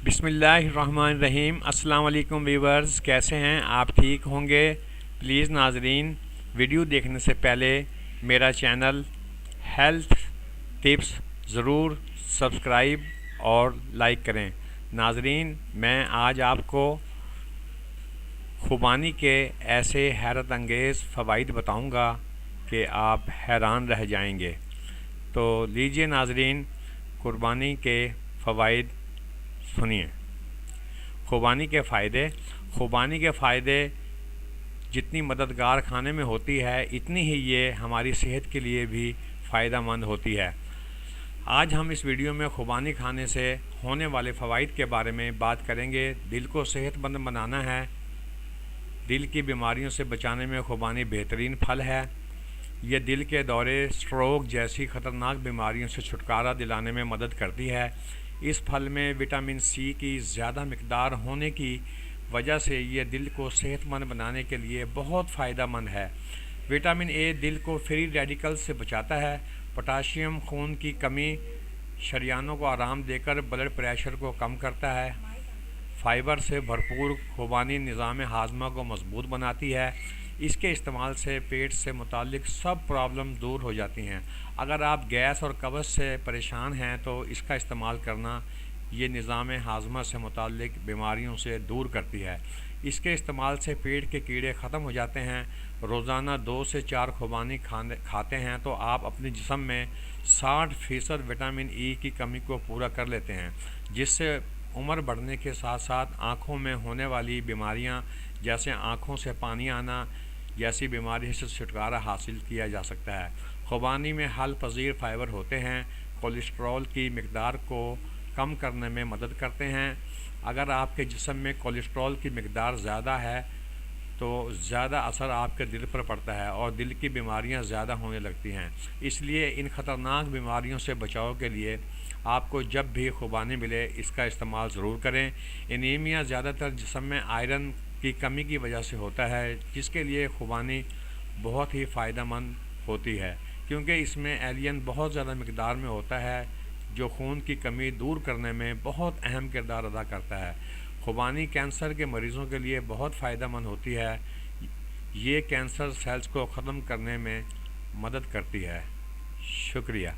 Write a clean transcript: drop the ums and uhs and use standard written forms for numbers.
بسم اللہ الرحمن الرحیم۔ السلام علیکم ویورز، کیسے ہیں آپ؟ ٹھیک ہوں گے؟ پلیز ناظرین، ویڈیو دیکھنے سے پہلے میرا چینل ہیلتھ ٹپس ضرور سبسکرائب اور لائک کریں۔ ناظرین، میں آج آپ کو خوبانی کے ایسے حیرت انگیز فوائد بتاؤں گا کہ آپ حیران رہ جائیں گے۔ تو لیجئے ناظرین، قربانی کے فوائد سنیے۔ خوبانی کے فائدے جتنی مددگار کھانے میں ہوتی ہے، اتنی ہی یہ ہماری صحت کے لیے بھی فائدہ مند ہوتی ہے۔ آج ہم اس ویڈیو میں خوبانی کھانے سے ہونے والے فوائد کے بارے میں بات کریں گے۔ دل کو صحت مند بنانا ہے، دل کی بیماریوں سے بچانے میں خوبانی بہترین پھل ہے۔ یہ دل کے دورے، سٹروک جیسی خطرناک بیماریوں سے چھٹکارا دلانے میں مدد کرتی ہے۔ اس پھل میں وٹامن سی کی زیادہ مقدار ہونے کی وجہ سے یہ دل کو صحت مند بنانے کے لیے بہت فائدہ مند ہے۔ وٹامن اے دل کو فری ریڈیکل سے بچاتا ہے۔ پوٹاشیم خون کی کمی شریانوں کو آرام دے کر بلڈ پریشر کو کم کرتا ہے۔ فائبر سے بھرپور خوبانی نظام ہاضمہ کو مضبوط بناتی ہے۔ اس کے استعمال سے پیٹ سے متعلق سب پرابلم دور ہو جاتی ہیں۔ اگر آپ گیس اور قبض سے پریشان ہیں تو اس کا استعمال کرنا یہ نظام ہاضمہ سے متعلق بیماریوں سے دور کرتی ہے۔ اس کے استعمال سے پیٹ کے کیڑے ختم ہو جاتے ہیں۔ روزانہ 2 سے 4 خوبانی کھاتے ہیں تو آپ اپنے جسم میں 60% وٹامن ای کی کمی کو پورا کر لیتے ہیں، جس سے عمر بڑھنے کے ساتھ ساتھ آنکھوں میں ہونے والی بیماریاں جیسے آنکھوں سے پانی آنا جیسی بیماری سے چھٹکارا حاصل کیا جا سکتا ہے۔ خوبانی میں حل پذیر فائبر ہوتے ہیں، کولیسٹرول کی مقدار کو کم کرنے میں مدد کرتے ہیں۔ اگر آپ کے جسم میں کولیسٹرول کی مقدار زیادہ ہے تو زیادہ اثر آپ کے دل پر پڑتا ہے اور دل کی بیماریاں زیادہ ہونے لگتی ہیں۔ اس لیے ان خطرناک بیماریوں سے بچاؤ کے لیے آپ کو جب بھی خوبانی ملے اس کا استعمال ضرور کریں۔ انیمیا زیادہ تر جسم میں آئرن کی کمی کی وجہ سے ہوتا ہے، جس کے لیے خوبانی بہت ہی فائدہ مند ہوتی ہے، کیونکہ اس میں ایلین بہت زیادہ مقدار میں ہوتا ہے جو خون کی کمی دور کرنے میں بہت اہم کردار ادا کرتا ہے۔ خوبانی کینسر کے مریضوں کے لیے بہت فائدہ مند ہوتی ہے۔ یہ کینسر سیلز کو ختم کرنے میں مدد کرتی ہے۔ شکریہ۔